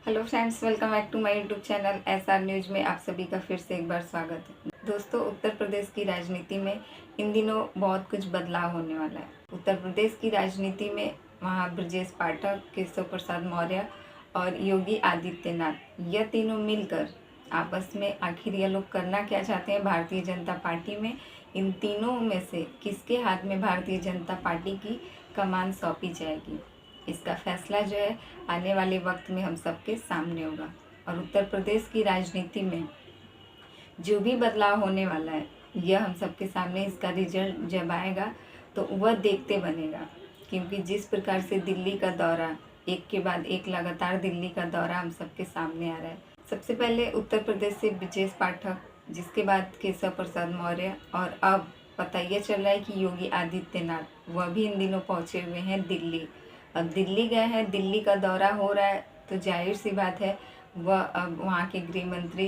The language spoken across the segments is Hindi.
Hello friends, welcome back to my YouTube channel SR news में आप सभी का फिर से एक बार स्वागत है। दोस्तों, उत्तर प्रदेश की राजनीति में इन दिनों बहुत कुछ बदलाव होने वाला है। उत्तर प्रदेश की राजनीति में वहाँ ब्रजेश पाठक, केशव प्रसाद मौर्य और योगी आदित्यनाथ, यह तीनों मिलकर आपस में आखिर यह लोग करना क्या चाहते हैं भारतीय जनता पार्टी में, इन तीनों में से किसके हाथ में भारतीय जनता पार्टी की कमान सौंपी जाएगी, इसका फैसला जो है आने वाले वक्त में हम सबके सामने होगा। और उत्तर प्रदेश की राजनीति में जो भी बदलाव होने वाला है, यह हम सबके सामने इसका रिजल्ट जब आएगा तो वह देखते बनेगा। क्योंकि जिस प्रकार से दिल्ली का दौरा, एक के बाद एक लगातार दिल्ली का दौरा हम सबके सामने आ रहा है। सबसे पहले उत्तर प्रदेश से ब्रजेश पाठक, जिसके बाद केशव प्रसाद मौर्य, और अब पता यह चल रहा है कि योगी आदित्यनाथ वह भी इन दिनों पहुंचे हुए हैं दिल्ली। अब दिल्ली गए हैं, दिल्ली का दौरा हो रहा है, तो जाहिर सी बात है वह अब वहाँ के गृह मंत्री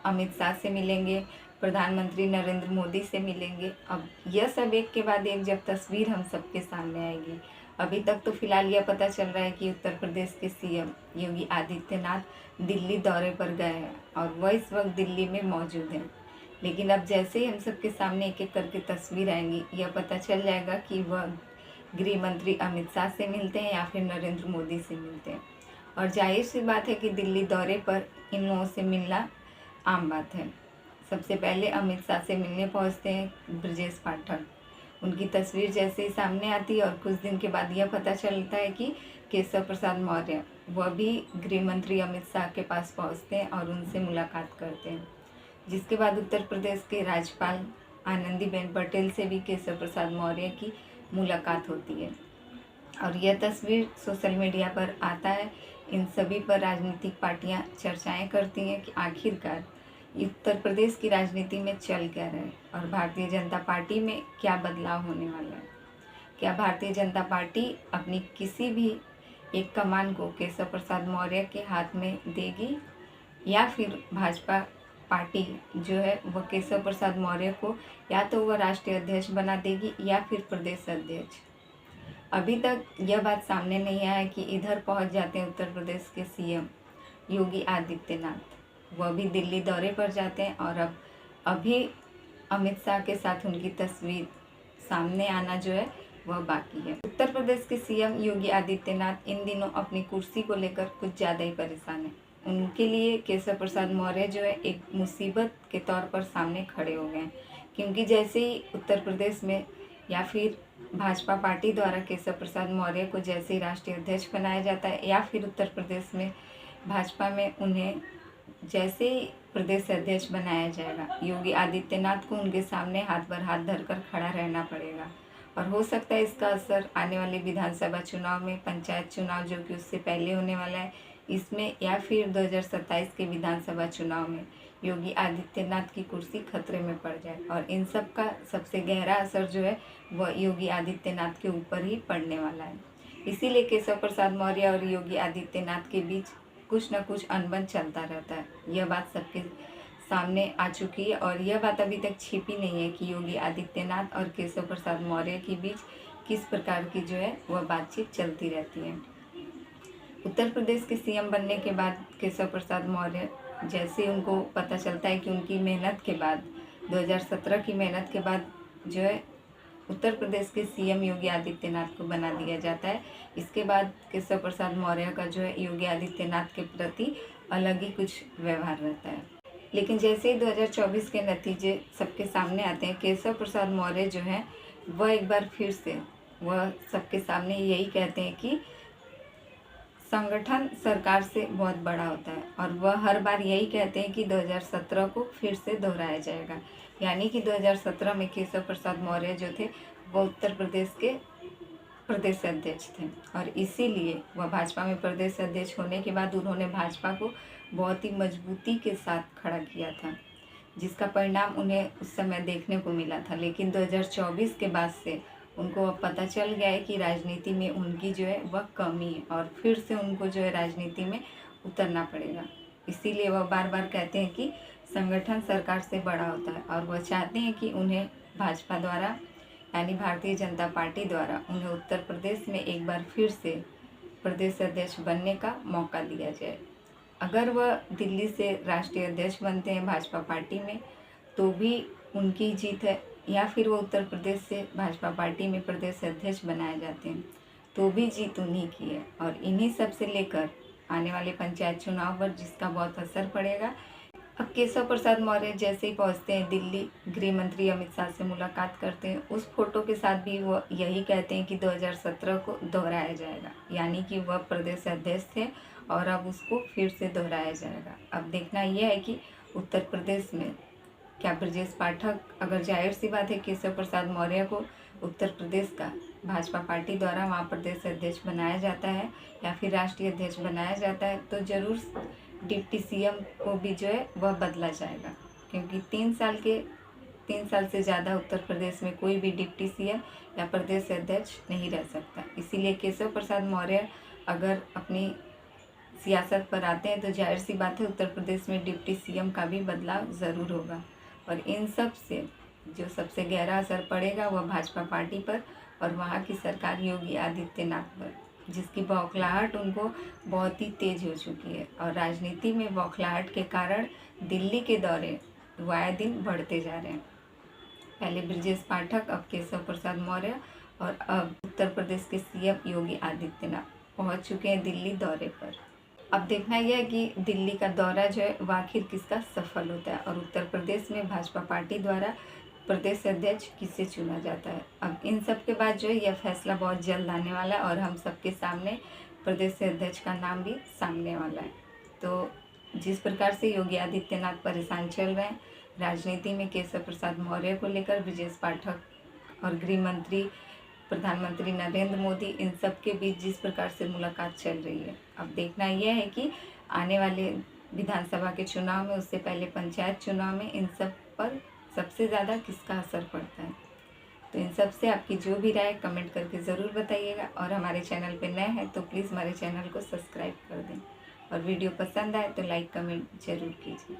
अमित शाह से मिलेंगे, प्रधानमंत्री नरेंद्र मोदी से मिलेंगे। अब यह सब एक के बाद एक जब तस्वीर हम सबके सामने आएगी। अभी तक तो फिलहाल यह पता चल रहा है कि उत्तर प्रदेश के सीएम योगी आदित्यनाथ दिल्ली दौरे पर गए हैं और वह इस वक्त दिल्ली में मौजूद हैं। लेकिन अब जैसे ही हम सबके सामने एक एक करके तस्वीर आएंगी, यह पता चल जाएगा कि वह गृह मंत्री अमित शाह से मिलते हैं या फिर नरेंद्र मोदी से मिलते हैं। और जाहिर सी बात है कि दिल्ली दौरे पर इन लोगों से मिलना आम बात है। सबसे पहले अमित शाह से मिलने पहुंचते हैं ब्रजेश पाठक। उनकी तस्वीर जैसे ही सामने आती है और कुछ दिन के बाद यह पता चलता है कि केशव प्रसाद मौर्य वह भी गृह मंत्री अमित शाह के पास पहुंचते हैं और उनसे मुलाकात करते हैं। जिसके बाद उत्तर प्रदेश के राज्यपाल आनंदीबेन पटेल से भी केशव प्रसाद मौर्य की मुलाकात होती है। और यह तस्वीर सोशल मीडिया पर आता है। इन सभी पर राजनीतिक पार्टियां चर्चाएं करती हैं कि आखिरकार उत्तर प्रदेश की राजनीति में चल क्या रहा है और भारतीय जनता पार्टी में क्या बदलाव होने वाला है। क्या भारतीय जनता पार्टी अपनी किसी भी एक कमान को केशव प्रसाद मौर्य के हाथ में देगी, या फिर भाजपा पार्टी जो है वह केशव प्रसाद मौर्य को या तो वह राष्ट्रीय अध्यक्ष बना देगी या फिर प्रदेश अध्यक्ष। अभी तक यह बात सामने नहीं आया कि इधर पहुंच जाते हैं उत्तर प्रदेश के सीएम योगी आदित्यनाथ, वह भी दिल्ली दौरे पर जाते हैं और अब अभी अमित शाह के साथ उनकी तस्वीर सामने आना जो है वह बाकी है। उत्तर प्रदेश के सीएम योगी आदित्यनाथ इन दिनों अपनी कुर्सी को लेकर कुछ ज़्यादा ही परेशान है। उनके लिए केशव प्रसाद मौर्य जो है एक मुसीबत के तौर पर सामने खड़े हो गए हैं। क्योंकि जैसे ही उत्तर प्रदेश में या फिर भाजपा पार्टी द्वारा केशव प्रसाद मौर्य को जैसे ही राष्ट्रीय अध्यक्ष बनाया जाता है, या फिर उत्तर प्रदेश में भाजपा में उन्हें जैसे ही प्रदेश अध्यक्ष बनाया जाएगा, योगी आदित्यनाथ को उनके सामने हाथ पर हाथ धरकर खड़ा रहना पड़ेगा। और हो सकता है इसका असर आने वाले विधानसभा चुनाव में, पंचायत चुनाव जो कि उससे पहले होने वाला है, इसमें, या फिर 2027 के विधानसभा चुनाव में योगी आदित्यनाथ की कुर्सी खतरे में पड़ जाए। और इन सब का सबसे गहरा असर जो है वह योगी आदित्यनाथ के ऊपर ही पड़ने वाला है। इसीलिए केशव प्रसाद मौर्य और योगी आदित्यनाथ के बीच कुछ न कुछ अनबन चलता रहता है। यह बात सबके सामने आ चुकी है और यह बात अभी तक छिपी नहीं है कि योगी आदित्यनाथ और केशव प्रसाद मौर्य के बीच किस प्रकार की जो है वह बातचीत चलती रहती है। उत्तर प्रदेश के सीएम बनने के बाद केशव प्रसाद मौर्य, जैसे उनको पता चलता है कि उनकी मेहनत के बाद, 2017 की मेहनत के बाद जो है उत्तर प्रदेश के सीएम योगी आदित्यनाथ को बना दिया जाता है, इसके बाद केशव प्रसाद मौर्य का जो है योगी आदित्यनाथ के प्रति अलग ही कुछ व्यवहार रहता है। लेकिन जैसे ही 2024 के नतीजे सबके सामने आते हैं, केशव प्रसाद मौर्य जो है वह एक बार फिर से वह सबके सामने यही कहते हैं कि संगठन सरकार से बहुत बड़ा होता है। और वह हर बार यही कहते हैं कि 2017 को फिर से दोहराया जाएगा। यानी कि 2017 में केशव प्रसाद मौर्य जो थे वो उत्तर प्रदेश के प्रदेश अध्यक्ष थे, और इसीलिए वह भाजपा में प्रदेश अध्यक्ष होने के बाद उन्होंने भाजपा को बहुत ही मजबूती के साथ खड़ा किया था, जिसका परिणाम उन्हें उस समय देखने को मिला था। लेकिन 2024 के बाद से उनको अब पता चल गया है कि राजनीति में उनकी जो है वह कमी है और फिर से उनको जो है राजनीति में उतरना पड़ेगा। इसीलिए वह बार बार कहते हैं कि संगठन सरकार से बड़ा होता है, और वह चाहते हैं कि उन्हें भाजपा द्वारा, यानी भारतीय जनता पार्टी द्वारा, उन्हें उत्तर प्रदेश में एक बार फिर से प्रदेश अध्यक्ष बनने का मौका दिया जाए। अगर वह दिल्ली से राष्ट्रीय अध्यक्ष बनते हैं भाजपा पार्टी में तो भी उनकी जीत है, या फिर वो उत्तर प्रदेश से भाजपा पार्टी में प्रदेश अध्यक्ष बनाए जाते हैं तो भी जीत उन्हीं की है। और इन्हीं सब से लेकर आने वाले पंचायत चुनाव पर जिसका बहुत असर पड़ेगा। अब केशव प्रसाद मौर्य जैसे ही पहुंचते हैं दिल्ली, गृह मंत्री अमित शाह से मुलाकात करते हैं। उस फोटो के साथ भी वो यही कहते हैं कि 2017 को दोहराया जाएगा, यानी कि वह प्रदेश अध्यक्ष थे और अब उसको फिर से दोहराया जाएगा। अब देखना यह है कि उत्तर प्रदेश में क्या ब्रजेश पाठक, अगर जाहिर सी बात है केशव प्रसाद मौर्य को उत्तर प्रदेश का भाजपा पार्टी द्वारा वहाँ प्रदेश अध्यक्ष बनाया जाता है या फिर राष्ट्रीय अध्यक्ष बनाया जाता है तो ज़रूर डिप्टी सीएम को भी जो है वह बदला जाएगा, क्योंकि 3 साल से ज़्यादा उत्तर प्रदेश में कोई भी डिप्टी सीएम या प्रदेश अध्यक्ष नहीं रह सकता। इसीलिए केशव प्रसाद मौर्य अगर अपनी सियासत पर आते हैं तो जाहिर सी बात है उत्तर प्रदेश में डिप्टी सीएम का भी बदलाव ज़रूर होगा। और इन सब से जो सबसे गहरा असर पड़ेगा वह भाजपा पार्टी पर और वहाँ की सरकार योगी आदित्यनाथ पर, जिसकी बौखलाहट उनको बहुत ही तेज हो चुकी है। और राजनीति में बौखलाहट के कारण दिल्ली के दौरे आए दिन बढ़ते जा रहे हैं। पहले ब्रजेश पाठक, अब केशव प्रसाद मौर्य और अब उत्तर प्रदेश के सीएम योगी आदित्यनाथ पहुंच चुके हैं दिल्ली दौरे पर। अब देखना यह है कि दिल्ली का दौरा जो है वह आखिर किसका सफल होता है और उत्तर प्रदेश में भाजपा पार्टी द्वारा प्रदेश अध्यक्ष किसे चुना जाता है। अब इन सब के बाद जो है यह फैसला बहुत जल्द आने वाला है और हम सबके सामने प्रदेश अध्यक्ष का नाम भी सामने वाला है। तो जिस प्रकार से योगी आदित्यनाथ परेशान चल रहे हैं राजनीति में केशव प्रसाद मौर्य को लेकर, ब्रजेश पाठक और गृह मंत्री प्रधानमंत्री नरेंद्र मोदी, इन सब के बीच जिस प्रकार से मुलाकात चल रही है, अब देखना यह है कि आने वाले विधानसभा के चुनाव में, उससे पहले पंचायत चुनाव में इन सब पर सबसे ज़्यादा किसका असर पड़ता है। तो इन सब से आपकी जो भी राय कमेंट करके ज़रूर बताइएगा। और हमारे चैनल पे नए हैं तो प्लीज़ हमारे चैनल को सब्सक्राइब कर दें और वीडियो पसंद आए तो लाइक कमेंट ज़रूर कीजिए।